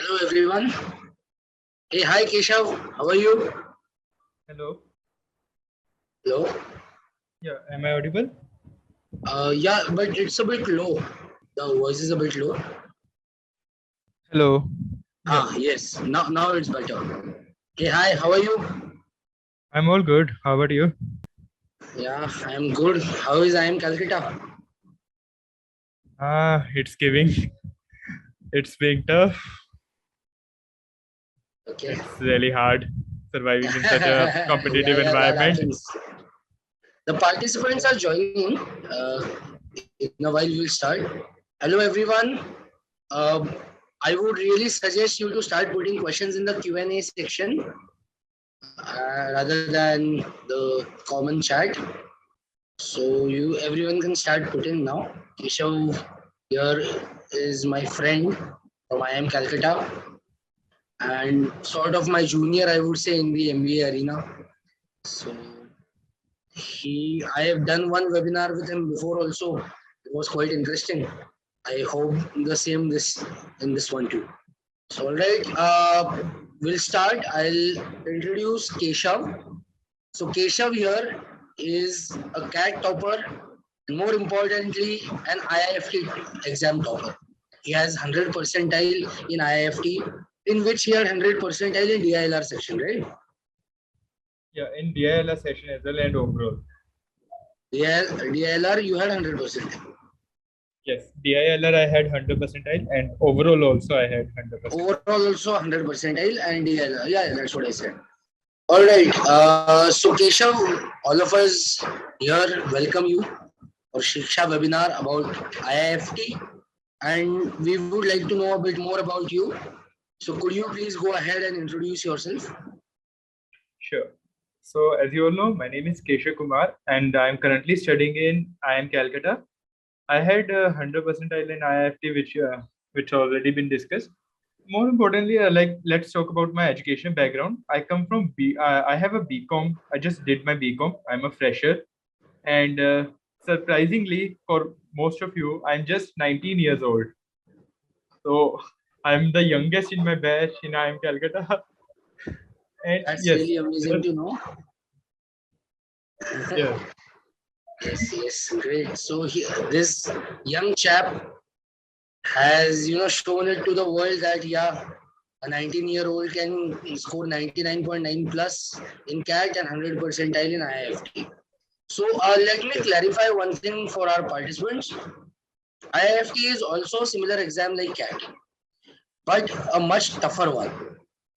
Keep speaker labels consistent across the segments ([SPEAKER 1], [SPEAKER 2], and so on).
[SPEAKER 1] Hello everyone. Hey, hi Keshav. How are you?
[SPEAKER 2] Hello.
[SPEAKER 1] Hello.
[SPEAKER 2] Yeah, am I audible?
[SPEAKER 1] Yeah, but it's a bit low. The voice is a bit low.
[SPEAKER 2] Hello. Yeah,
[SPEAKER 1] Yes. Now it's better. Hey, hi. How are you?
[SPEAKER 2] I'm all good. How about you?
[SPEAKER 1] Yeah, I'm good. How is IIM Calcutta?
[SPEAKER 2] It's giving. It's being tough.
[SPEAKER 1] Okay.
[SPEAKER 2] It's really hard surviving in such a
[SPEAKER 1] Yeah,
[SPEAKER 2] competitive
[SPEAKER 1] yeah, that
[SPEAKER 2] environment.
[SPEAKER 1] happens. The participants are joining. In a while, we'll start. Hello everyone. Uh, I would really suggest you to start putting questions in the Q&A section rather than the common chat. So everyone can start putting now. Keshav here is my friend from IIM Calcutta and sort of my junior, I would say, in the MBA arena. So I have done one webinar with him before also. It was quite interesting. I hope the same in this one too. So all right, we'll start. I'll introduce Keshav. So Keshav here is a CAT topper and more importantly an IIFT exam topper. He has 100 percentile in IIFT, in which he had 100 percentile in DILR section, right?
[SPEAKER 2] Yeah, in DILR session as well and overall.
[SPEAKER 1] DILR you had 100 percentile.
[SPEAKER 2] Yes, DILR I had 100 percentile and overall also I had 100%.
[SPEAKER 1] Overall also 100 percentile and DILR. Yeah, that's what I said. All right. So Keshav, all of us here welcome you for Shiksha webinar about IIFT, and we would like to know a bit more about you. So could you please go ahead and introduce yourself?
[SPEAKER 2] Sure. So as you all know, my name is Keshav Kumar and I'm currently studying in IIM Calcutta. I had 100 percentile in IIFT, which already been discussed. More importantly, let's talk about my education background. I come from I have a BCom. I just did my BCom. I'm a fresher, and surprisingly, for most of you, I'm just 19 years old. So I'm the youngest in my batch in IIM Calcutta. And
[SPEAKER 1] That's
[SPEAKER 2] yes,
[SPEAKER 1] really amazing to know.
[SPEAKER 2] yeah,
[SPEAKER 1] Yes, great. So this young chap has shown it to the world that yeah, a 19-year-old can score 99.9 plus in CAT and 100 percentile in IIFT. So let me clarify one thing for our participants. IIFT is also a similar exam like CAT, but a much tougher one.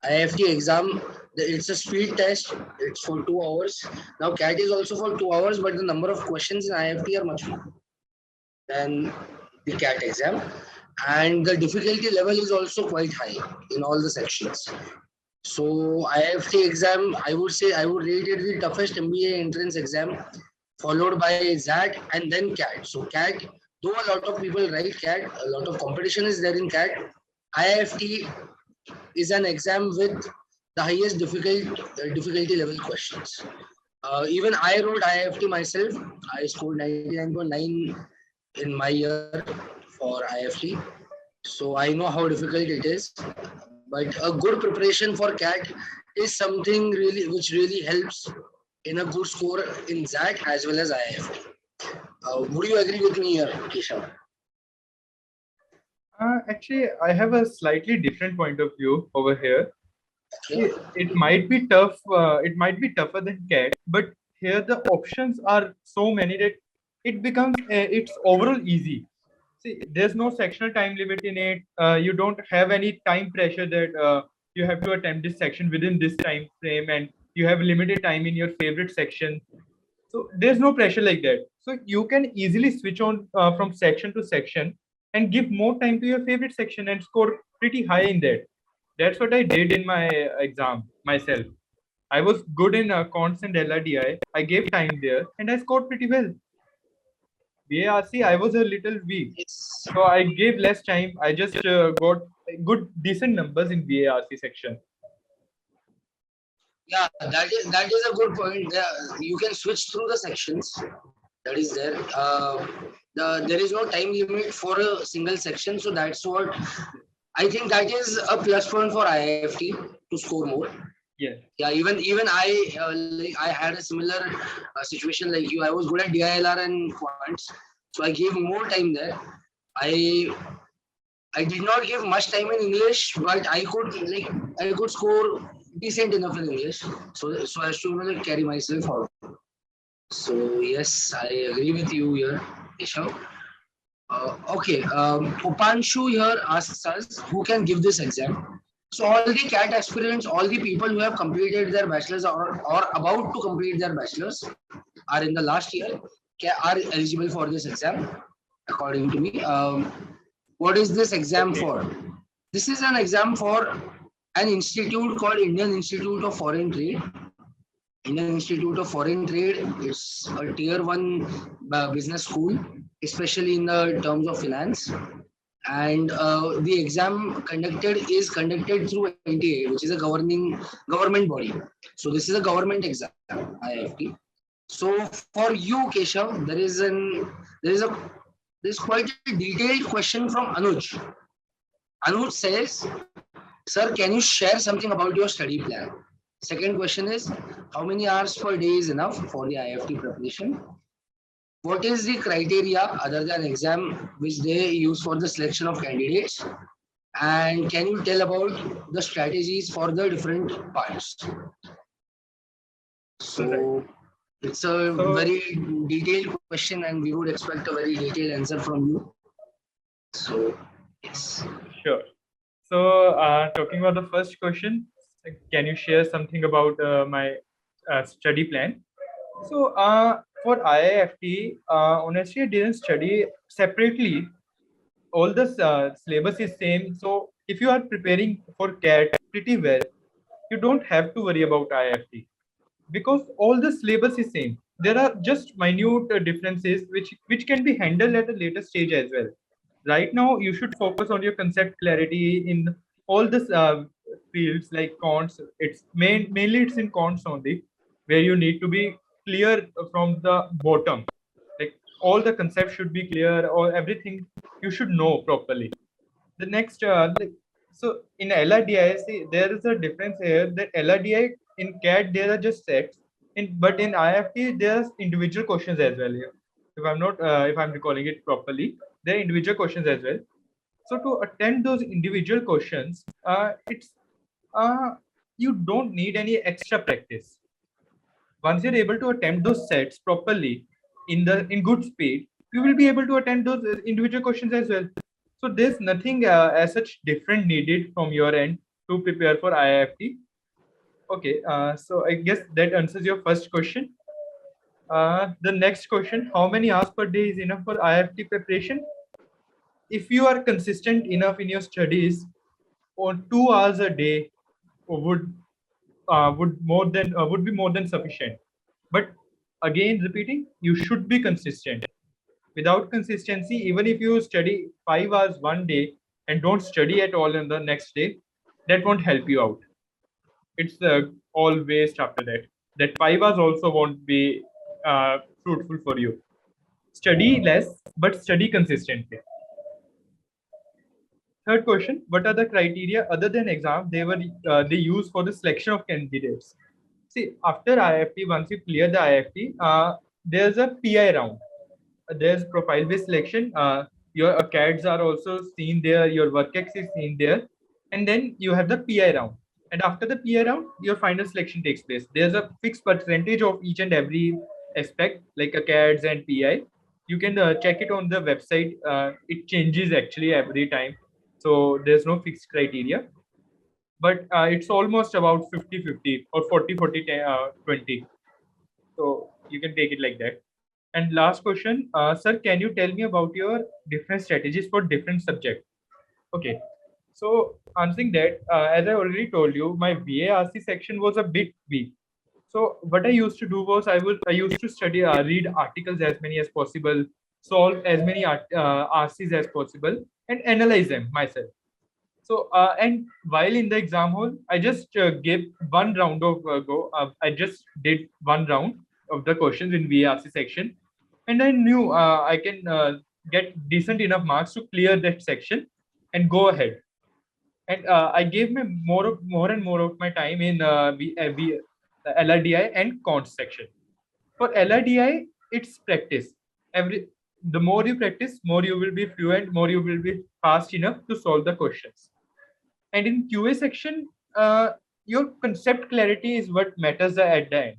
[SPEAKER 1] IIFT exam, it's a speed test. It's for 2 hours. Now CAT is also for 2 hours, but the number of questions in IIFT are much more than the CAT exam, and the difficulty level is also quite high in all the sections. So IIFT exam, I would say I would rate it the toughest MBA entrance exam, followed by ZAT and then CAT. So CAT, though a lot of people write CAT, a lot of competition is there in CAT. IIFT is an exam with the highest difficulty level questions. Even I wrote IIFT myself. I scored 99.9 in my year for IIFT. So I know how difficult it is. But a good preparation for CAT is something which really helps in a good score in ZAT as well as IIFT. Would you agree with me here, Keshav?
[SPEAKER 2] actually, I have a slightly different point of view over here.
[SPEAKER 1] Okay.
[SPEAKER 2] It might be tough. It might be tougher than CAT, but here the options are so many that it becomes it's overall easy. See, there's no sectional time limit in it. You don't have any time pressure that you have to attempt this section within this time frame, and you have limited time in your favorite section. So there's no pressure like that. So you can easily switch on from section to section and give more time to your favorite section and score pretty high in that. That's what I did in my exam myself. I was good in cons and LRDI. I gave time there and I scored pretty well. BARC, I was a little weak.
[SPEAKER 1] Yes.
[SPEAKER 2] So I gave less time. I just got good, decent numbers in BARC section.
[SPEAKER 1] Yeah, that is a good point. You can switch through the sections. That is there. There is no time limit for a single section, so that's what I think that is a plus point for IIFT to score more.
[SPEAKER 2] Yes.
[SPEAKER 1] Yeah, even I had a similar situation like you. I was good at DILR and quants, so I gave more time there. I I did not give much time in English, but I could score decent enough in English, so as to carry myself forward. So yes, I agree with you here, Keshav. Okay, Upanshu here asks us who can give this exam. So all the CAT aspirants, all the people who have completed their bachelor's or about to complete their bachelor's are in the last year, are eligible for this exam, according to me. What is this exam
[SPEAKER 2] Okay.
[SPEAKER 1] for? This is an exam for an institute called Indian Institute of Foreign Trade. Indian Institute of Foreign Trade is a tier one business school, especially in the terms of finance. And the exam conducted through NTA, which is a governing government body. So this is a government exam, IIFT. So for you, Keshav, there is a there's quite a detailed question from Anuj. Anuj says, "Sir, can you share something about your study plan?" Second question is, how many hours per day is enough for the IIFT preparation? What is the criteria other than exam which they use for the selection of candidates? And can you tell about the strategies for the different parts?
[SPEAKER 2] All right.
[SPEAKER 1] So it's a
[SPEAKER 2] So
[SPEAKER 1] very detailed question, and we would expect a very detailed answer from you. So yes.
[SPEAKER 2] sure. So talking about the first question, can you share something about my study plan? So for IIFT, honestly, I didn't study separately. All the syllabus is same. So if you are preparing for CAT pretty well, you don't have to worry about IIFT because all the syllabus is same. There are just minute differences which can be handled at a later stage as well. Right now, you should focus on your concept clarity in all the fields like cons. It's mainly it's in cons only, where you need to be clear from the bottom. Like all the concepts should be clear, or everything you should know properly. The next, so in LRDI, see, there is a difference here that LRDI in CAT there are just sets, but in IFT there's individual questions as well here. If I'm recalling it properly, there are individual questions as well. So to attend those individual questions, it's uh, you don't need any extra practice. Once you're able to attempt those sets properly in good speed, you will be able to attend those individual questions as well. So there's nothing as such different needed from your end to prepare for IIFT. Okay, so I guess that answers your first question. The next question: how many hours per day is enough for IIFT preparation? If you are consistent enough in your studies, or 2 hours a day would would be more than sufficient. But again, repeating, you should be consistent. Without consistency, even if you study 5 hours one day and don't study at all in the next day, that won't help you out. It's all waste after that. That 5 hours also won't be fruitful for you. Study less, but study consistently. Third question: what are the criteria other than exam they use for the selection of candidates? See, after IIFT, once you clear the IIFT, there's a PI round. There's profile-based selection. Your CADs are also seen there. Your work ex is seen there, and then you have the PI round. And after the PI round, your final selection takes place. There's a fixed percentage of each and every aspect, like a CADs and PI. You can check it on the website. It changes actually every time, so there's no fixed criteria. But it's almost about 50-50 or 40-40, 20. So you can take it like that. And last question, sir, can you tell me about your different strategies for different subjects? Okay. So answering that, as I already told you, my VARC section was a bit weak. So what I used to do was I used to study, read articles as many as possible, solve as many RCs as possible, and analyze them myself. So, and while in the exam hall, I just gave one round of go. I just did one round of the questions in VRC section, and I knew I can get decent enough marks to clear that section and go ahead. And I gave my more and more of my time in LRDI and cons section. For LRDI, it's practice. The more you practice, more you will be fluent, more you will be fast enough to solve the questions. And in QA section, your concept clarity is what matters at the end.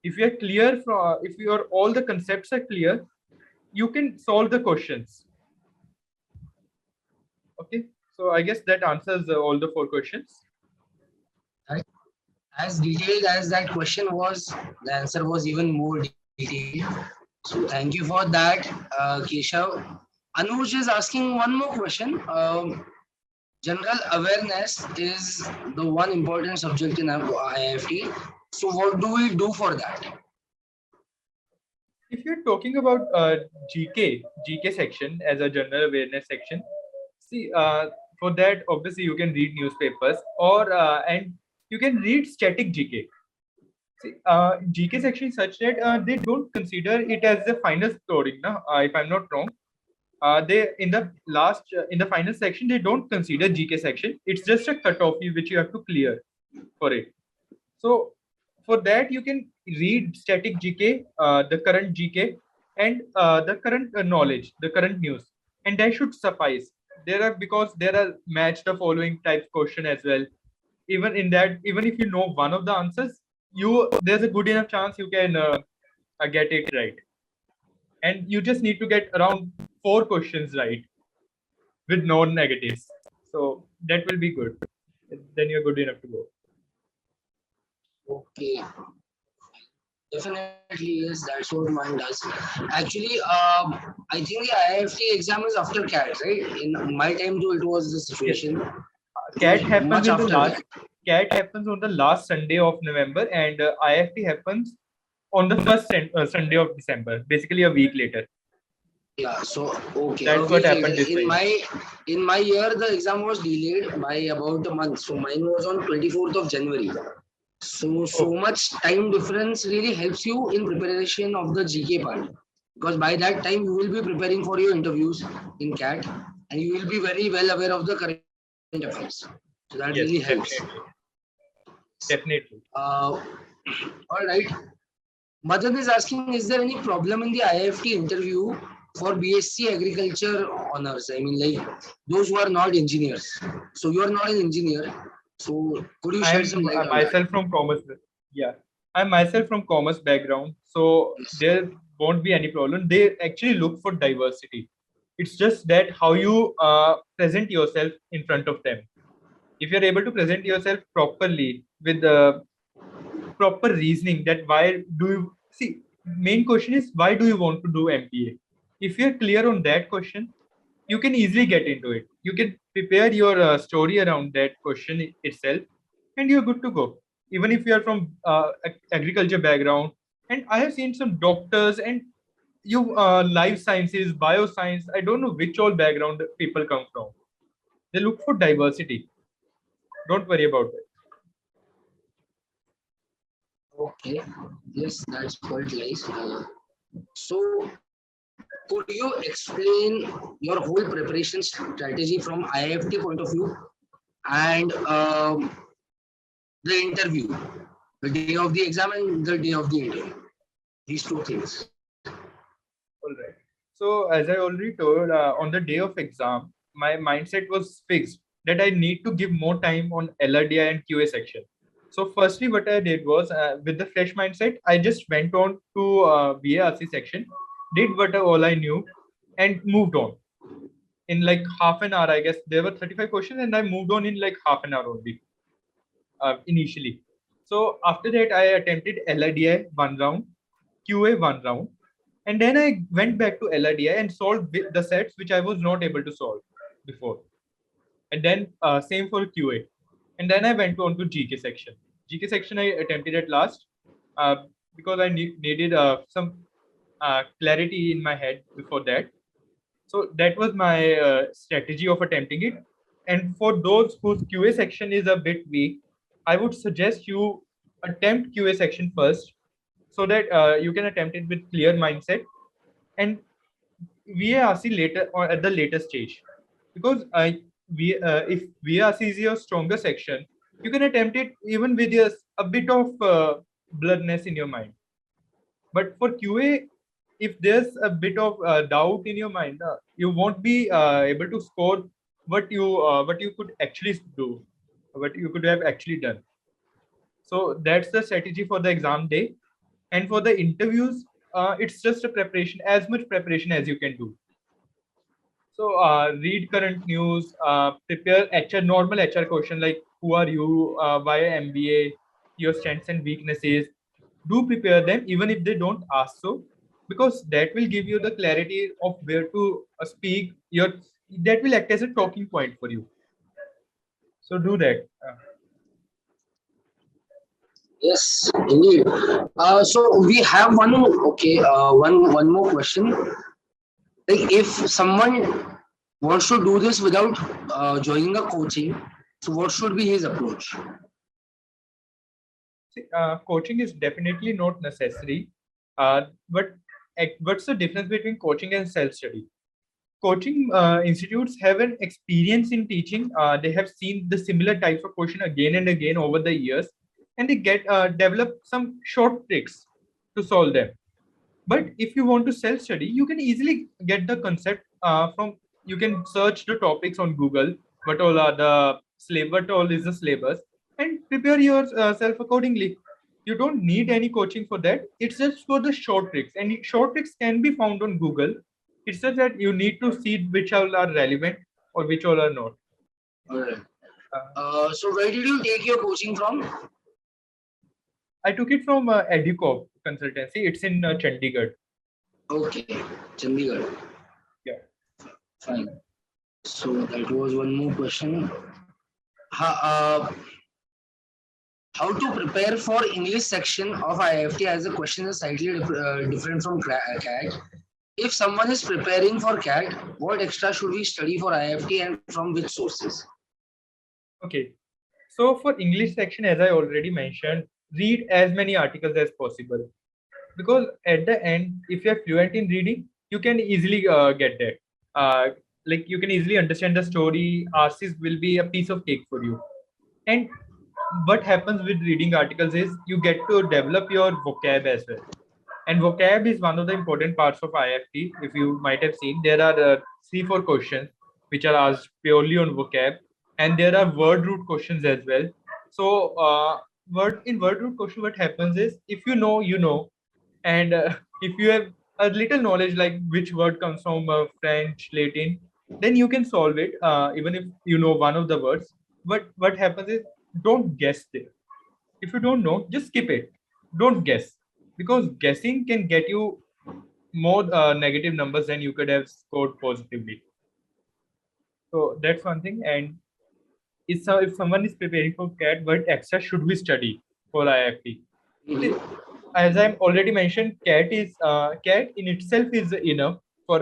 [SPEAKER 2] If you are clear from, if your all the concepts are clear, you can solve the questions. Okay, so I guess that answers all the four questions.
[SPEAKER 1] Right? As detailed as that question was, the answer was even more detailed. So thank you for that, Keshav. Anuj is asking one more question. General awareness is the one important subject in IIFT. So what do we do for that?
[SPEAKER 2] If you're talking about GK section as a general awareness section, see, for that obviously you can read newspapers or and you can read static GK. See, GK section is such that they don't consider it as the final scoring. No? If I'm not wrong, they in the final section they don't consider GK section. It's just a cutoff which you have to clear for it. So for that, you can read static GK, the current GK, and the current knowledge, the current news, and that should suffice. There are because there are match the following type question as well. Even in that, even if you know one of the answers, you there's a good enough chance you can get it right, and you just need to get around four questions right with no negatives. So that will be good. Then you're good enough to go.
[SPEAKER 1] Okay, definitely yes, that's what mine does. Actually, I think the IIFT exam is after CAT, right? In my time too, it was the
[SPEAKER 2] Yes.
[SPEAKER 1] situation. It was
[SPEAKER 2] CAT happens
[SPEAKER 1] much
[SPEAKER 2] in the
[SPEAKER 1] after
[SPEAKER 2] last
[SPEAKER 1] CAT.
[SPEAKER 2] CAT happens on the last Sunday of November, and IFT happens on the first Sunday of December, basically a week later.
[SPEAKER 1] Yeah, so okay, a
[SPEAKER 2] That's what
[SPEAKER 1] week later.
[SPEAKER 2] happened this
[SPEAKER 1] In
[SPEAKER 2] time.
[SPEAKER 1] my year, the exam was delayed by about a month. So mine was on 24th of January. So
[SPEAKER 2] Oh,
[SPEAKER 1] much time difference really helps you in preparation of the GK part. Because by that time you will be preparing for your interviews in CAT and you will be very well aware of the current affairs. So that really helps.
[SPEAKER 2] yes, definitely, definitely.
[SPEAKER 1] Uh, all right. Madan is asking, is there any problem in the IIFT interview for BSc Agriculture honors? I mean, like those who are not engineers. So you are not an engineer. So could you
[SPEAKER 2] I
[SPEAKER 1] shed
[SPEAKER 2] am
[SPEAKER 1] some light on that?
[SPEAKER 2] myself from commerce. Yeah, I'm myself from commerce background, so
[SPEAKER 1] Yes.
[SPEAKER 2] there won't be any problem. They actually look for diversity. It's just that how you present yourself in front of them. If you're able to present yourself properly with proper reasoning that why do you see, main question is why do you want to do MBA? If you're clear on that question, you can easily get into it. You can prepare your story around that question itself, and you're good to go. Even if you are from agriculture background, and I have seen some doctors and you life sciences, bioscience, I don't know which all background people come from. They look for diversity. Don't worry about it.
[SPEAKER 1] Okay. Yes, that's quite nice. So could you explain your whole preparation strategy from IIFT point of view and the interview, the day of the exam and the day of the interview? These two things.
[SPEAKER 2] All right. So, as I already told, on the day of exam, my mindset was fixed that I need to give more time on LRDI and QA section. So, firstly, what I did was with the fresh mindset, I just went on to VARC section, did what all I knew, and moved on. In like half an hour, I guess there were 35 questions, and I moved on in like half an hour only initially. So after that, I attempted LIDI one round, QA one round, and then I went back to LIDI and solved the sets which I was not able to solve before. And then same for QA. And then I went on to GK section. GK section I attempted at last uh, because I needed some clarity in my head before that. So that was my strategy of attempting it. And for those whose QA section is a bit weak, I would suggest you attempt QA section first so that you can attempt it with clear mindset and VARC later or at the later stage. Because if VRC is your stronger section, you can attempt it even with a bit of bloodness in your mind. But for QA, if there's a bit of doubt in your mind, you won't be able to score what you could actually do, what you could have actually done. So that's the strategy for the exam day. And for the interviews, it's just a preparation, as much preparation as you can do. So read current news, prepare normal HR question like who are you, why MBA, your strengths and weaknesses. Do prepare them even if they don't ask so, because that will give you the clarity of where to speak. That will act as a talking point for you. So do that.
[SPEAKER 1] Yes, indeed. So we have one more question. Like if someone wants to do this without joining a coaching, so what should be his approach?
[SPEAKER 2] See, coaching is definitely not necessary. But what's the difference between coaching and self-study? Coaching institutes have an experience in teaching. They have seen the similar types of question again and again over the years, and they get develop some short tricks to solve them. But if you want to self-study, you can easily get the concept from. You can search the topics on Google. What all are the what all is the syllabus, and prepare yourself accordingly. You don't need any coaching for that. It's just for the short tricks, and short tricks can be found on Google. It's just that you need to see which all are relevant or which all are not.
[SPEAKER 1] All right.
[SPEAKER 2] Uh,
[SPEAKER 1] So where did you take your coaching from?
[SPEAKER 2] I took it from Educop consultancy. It's in Chandigarh.
[SPEAKER 1] Okay, Chandigarh.
[SPEAKER 2] Yeah.
[SPEAKER 1] Fine. So that was one more question. Ha- uh, how to prepare for English section of IIFT, as the question is slightly different from CAT. If someone is preparing for CAT, what extra should we study for IIFT and from which sources?
[SPEAKER 2] Okay. So for English section, as I already mentioned, read as many articles as possible, because at the end, if you're fluent in reading, you can easily get that. Like you can easily understand the story. RCs will be a piece of cake for you. And what happens with reading articles is you get to develop your vocab as well. And vocab is one of the important parts of IFT. If you might have seen, there are 3 4 questions which are asked purely on vocab, and there are word root questions as well. So, word root question, what happens is if you know, you know, and if you have a little knowledge like which word comes from French, Latin, then you can solve it even if you know one of the words. But what happens is don't guess there. If you don't know, just skip it. Don't guess, because guessing can get you more negative numbers than you could have scored positively. So that's one thing. And if someone is preparing for CAT, what extra should we study for IFT? See,
[SPEAKER 1] Mhm.
[SPEAKER 2] as I'm already mentioned, CAT in itself is enough for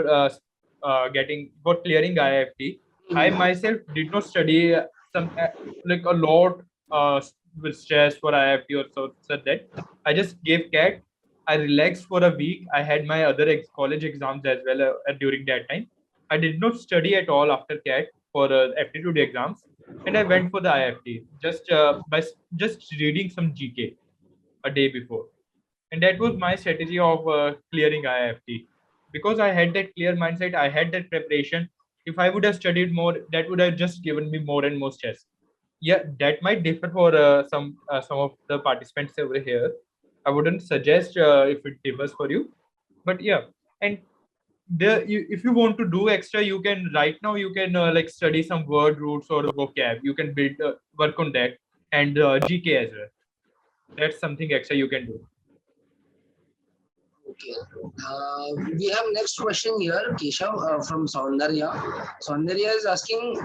[SPEAKER 2] getting for clearing IFT. I
[SPEAKER 1] Mhm.
[SPEAKER 2] myself did not study some like a lot with stress for IFT or so that I just gave CAT. I relaxed for a week. I had my other college exams as well during that time. I did not study at all after CAT for aptitude exams, and I went for the IFT just just reading some GK a day before. And that was my strategy of clearing IIFT. Because I had that clear mindset, I had that preparation. If I would have studied more, that would have just given me more and more stress. Yeah, that might differ for some of the participants over here. I wouldn't suggest if it differs for you, but yeah. And if you want to do extra, you can right now you can like study some word roots or vocab. You can build work on that, and GK as well. That's something extra you can do.
[SPEAKER 1] Okay. We have next question here, Keshav from Saundarya. Saundarya is asking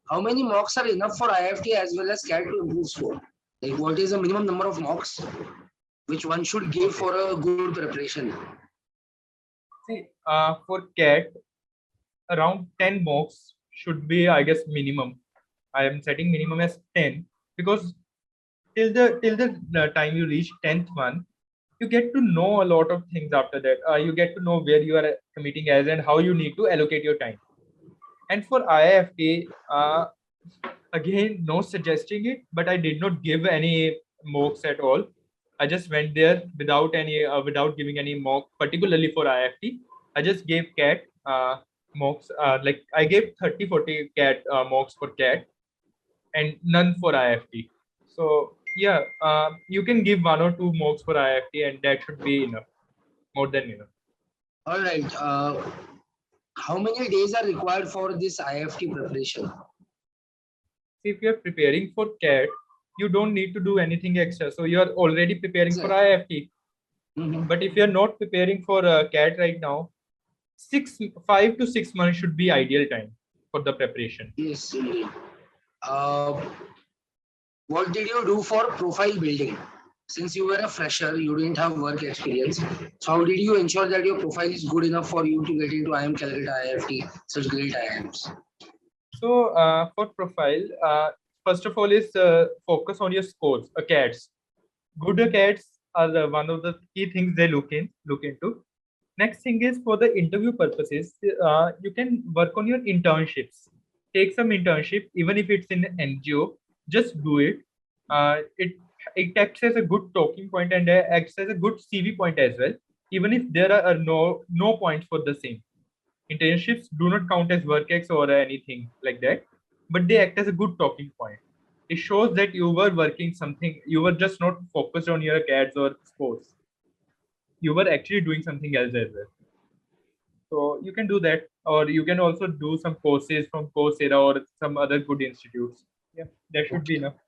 [SPEAKER 1] how many mocks are enough for IFT as well as CAT to improve score? Like what is the minimum number of mocks which one should give
[SPEAKER 2] Okay.
[SPEAKER 1] for a good preparation?
[SPEAKER 2] See, for CAT, around 10 mocks should be, I guess, minimum. I am setting minimum as 10 because till the time you reach 10th month, you get to know a lot of things after that. You get to know where you are committing as and how you need to allocate your time. And for IIFT, again, no suggesting it, but I did not give any mocks at all. I just went there without giving any mock, particularly for IIFT. I just gave CAT mocks. Like I gave 30-40 CAT mocks for CAT and none for IIFT. So yeah, you can give 1 or 2 mocks for IIFT, and that should be enough, more than enough.
[SPEAKER 1] All right. How many days are required for this IIFT preparation?
[SPEAKER 2] If you're preparing for CAT, you don't need to do anything extra. So you're already preparing for
[SPEAKER 1] Exactly.
[SPEAKER 2] IIFT.
[SPEAKER 1] Mhm.
[SPEAKER 2] But if you're not preparing for CAT right now, 5 to 6 months should be ideal time for the preparation.
[SPEAKER 1] Yes, indeed. Uh, what did you do for profile building? Since you were a fresher, you didn't have work experience. So how did you ensure that your profile is good enough for you to get into IIM Calcutta, IIFT, such great IIMs?
[SPEAKER 2] So for profile, first of all is focus on your scores, CATs. Good CATs are one of the key things they look into. Next thing is for the interview purposes, you can work on your internships. Take some internship, even if it's in an NGO, just do it. It acts as a good talking point and acts as a good CV point as well, even if there are no points for the same. Internships do not count as work ex or anything like that, but they act as a good talking point. It shows that you were working something, you were just not focused on your CADs or sports. You were actually doing something else as well. So you can do that, or you can also do some courses from Coursera or some other good institutes. Yeah, that should be
[SPEAKER 1] Okay.
[SPEAKER 2] enough.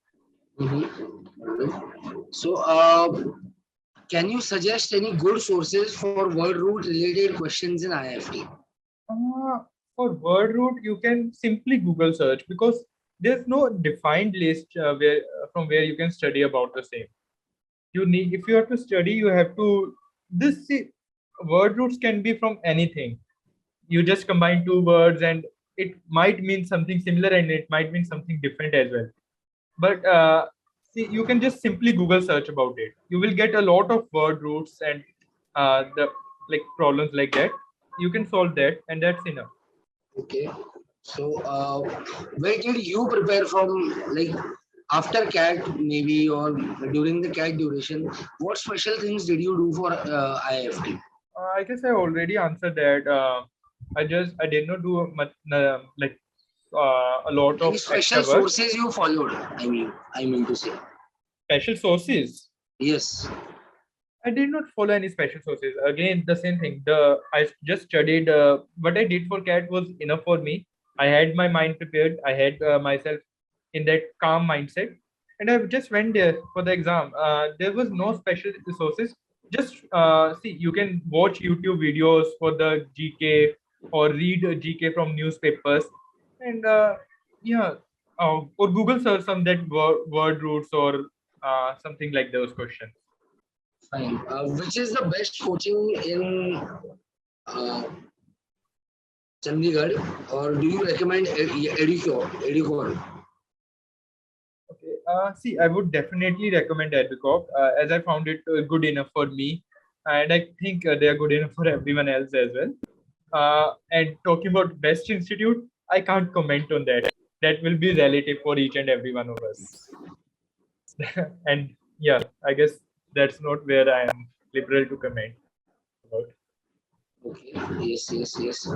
[SPEAKER 1] So, can you suggest any good sources for word root related questions in IIFT?
[SPEAKER 2] Uh, for word root, you can simply Google search because there's no defined list where from where you can study about the same. You need, if you have to study, you have to this see, word roots can be from anything. You just combine two words and it might mean something similar and it might mean something different as well. But see, you can just simply Google search about it. You will get a lot of word roots and the like problems like that. You can solve that, and that's enough.
[SPEAKER 1] Okay. So, where did you prepare from? Like after CAT, maybe, or during the CAT duration? What special things did you do for IIFT?
[SPEAKER 2] I guess I already answered that. I did not do much like a lot
[SPEAKER 1] Any
[SPEAKER 2] of
[SPEAKER 1] special
[SPEAKER 2] extra work.
[SPEAKER 1] sources you followed? I mean to say.
[SPEAKER 2] Special sources.
[SPEAKER 1] Yes.
[SPEAKER 2] I did not follow any special sources. Again, the same thing. I just studied. What I did for CAT was enough for me. I had my mind prepared. I had myself in that calm mindset, and I just went there for the exam. There was no special resources. Just see, you can watch YouTube videos for the GK or read GK from newspapers, and yeah, or Google search some that word roots or something like those questions.
[SPEAKER 1] Fine. Which is the best coaching in uh, Chandigarh, or do you recommend Educor?
[SPEAKER 2] Okay. See, I would definitely recommend Advocop as I found it good enough for me, and I think they are good enough for everyone else as well. And talking about best institute, I can't comment on that. That will be relative for each and every one of us. And yeah, I guess that's not where I am liberal to comment about.
[SPEAKER 1] Okay. Yes, yes, yes.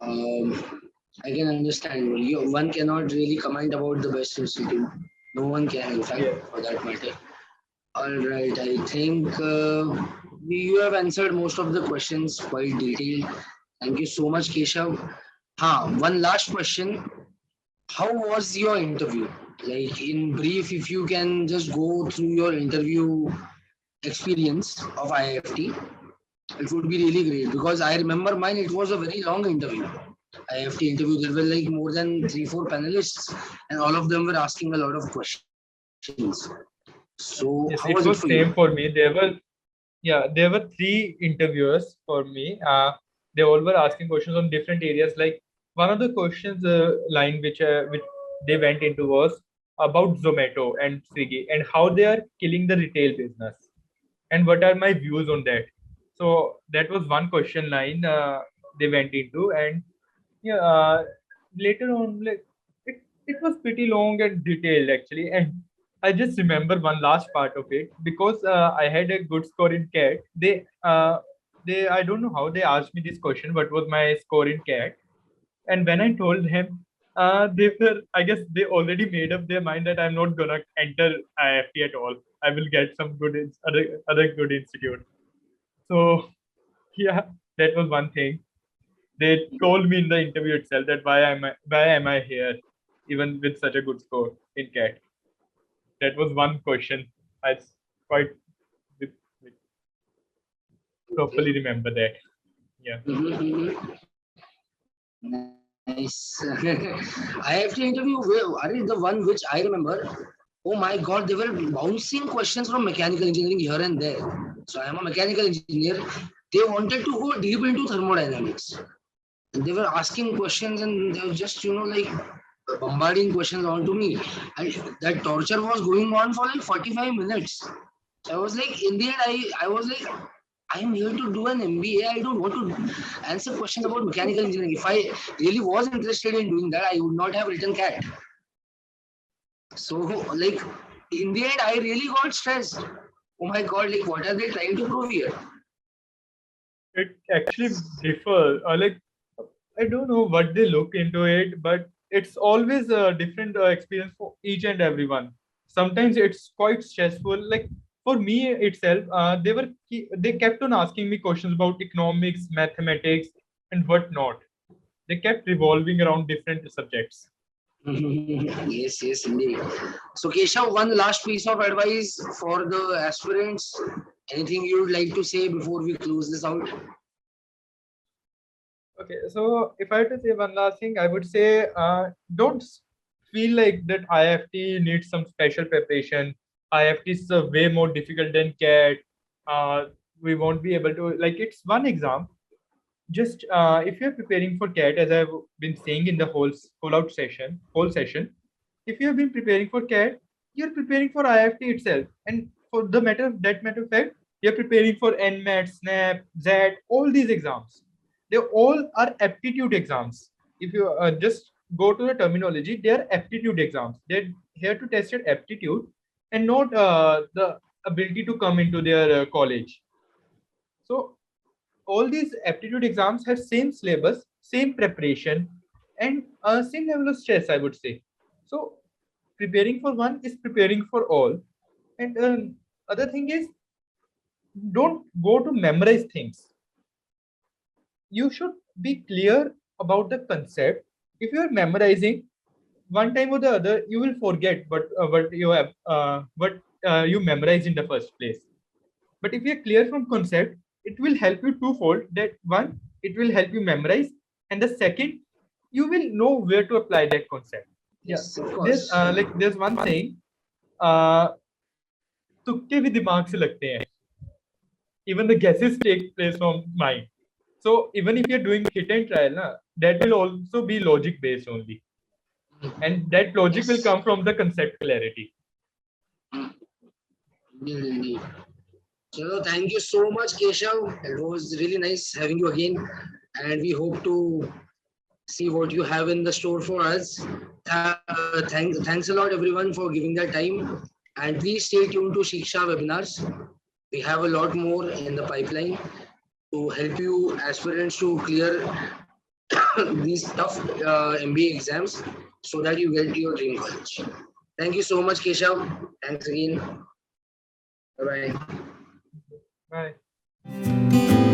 [SPEAKER 1] I can understand. One cannot really comment about the best institute. No one can, in fact,
[SPEAKER 2] Yeah.
[SPEAKER 1] for that matter. All right. I think you have answered most of the questions quite detailed. Thank you so much, Keshav. One last question. How was your interview? Like in brief, if you can just go through your interview experience of IIFT, it would be really great because I remember mine, it was a very long interview. IIFT interview, there were like more than 3, 4 panelists, and all of them were asking a lot of questions. So, how was it for
[SPEAKER 2] Yes,
[SPEAKER 1] you?
[SPEAKER 2] it was same for me. There were three interviewers for me. They all were asking questions on different areas. Like one of the questions line which they went into was about Zomato and Swiggy and how they are killing the retail business and what are my views on that. So that was one question line they went into, and yeah, later on, like it was pretty long and detailed actually. And I just remember one last part of it because I had a good score in CAT. They I don't know how they asked me this question. What was my score in CAT? And when I told them, they were, I guess they already made up their mind that I'm not gonna enter IIFT at all. I will get some other good institute. So yeah, that was one thing. They told me in the interview itself that why am I here, even with such a good score in CAT. That was one question. I quite like, properly
[SPEAKER 1] Okay.
[SPEAKER 2] remember that. Yeah.
[SPEAKER 1] Nice. I have to interview. Are the one which I remember? Oh my God, they were bouncing questions from mechanical engineering here and there. So I am a mechanical engineer. They wanted to go deep into thermodynamics. And they were asking questions and they were just, like bombarding questions onto me. And that torture was going on for like 45 minutes. So I was like, in the end, I was like, I am here to do an MBA. I don't want to answer questions about mechanical engineering. If I really was interested in doing that, I would not have written CAT. So, like, in the end, I really got stressed. Oh my God, like, what are they trying to prove here?
[SPEAKER 2] It actually differs. Like I don't know what they look into it, but it's always a different experience for each and everyone. Sometimes it's quite stressful. Like for me itself, they kept on asking me questions about economics, mathematics, and whatnot. They kept revolving around different subjects.
[SPEAKER 1] Yes, yes, indeed. So, Keshav, one last piece of advice for the aspirants. Anything you would like to say before we close this out?
[SPEAKER 2] Okay, so if I had to say one last thing, I would say don't feel like that IFT needs some special preparation. IFT is way more difficult than CAT. We won't be able to, like, it's one exam. Just if you're preparing for CAT, as I've been saying in the whole session, if you have been preparing for CAT, you're preparing for IFT itself. And for matter of fact, you're preparing for NMAT, SNAP, ZAT, all these exams. They all are aptitude exams. If you just go to the terminology, they are aptitude exams. They're here to test your aptitude and not the ability to come into their college. So all these aptitude exams have same syllabus, same preparation, and same level of stress, I would say. So preparing for one is preparing for all. And other thing is, don't go to memorize things. You should be clear about the concept. If you are memorizing, one time or the other, you will forget what you memorized in the first place. But if you're clear from concept, it will help you twofold. That one, it will help you memorize, and the second, you will know where to apply that concept. Yeah,
[SPEAKER 1] Yes, of
[SPEAKER 2] there's
[SPEAKER 1] course.
[SPEAKER 2] there's one saying, uh, तुक्के भी दिमाग से लगते हैं. Even the guesses take place from mind. So even if you're doing hit and trial, that will also be logic based only, and that logic will
[SPEAKER 1] Yes.
[SPEAKER 2] come from the concept clarity.
[SPEAKER 1] Indeed, indeed. So thank you so much, Keshav. It was really nice having you again, and we hope to see what you have in the store for us. Thanks a lot, everyone, for giving that time. And please stay tuned to Shiksha webinars. We have a lot more in the pipeline to help you aspirants to clear these tough MBA exams so that you get your dream college. Thank you so much, Keshav. Thanks again. Bye bye.
[SPEAKER 2] Bye.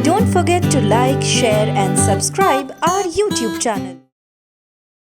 [SPEAKER 3] Don't forget to like, share, and subscribe our YouTube channel.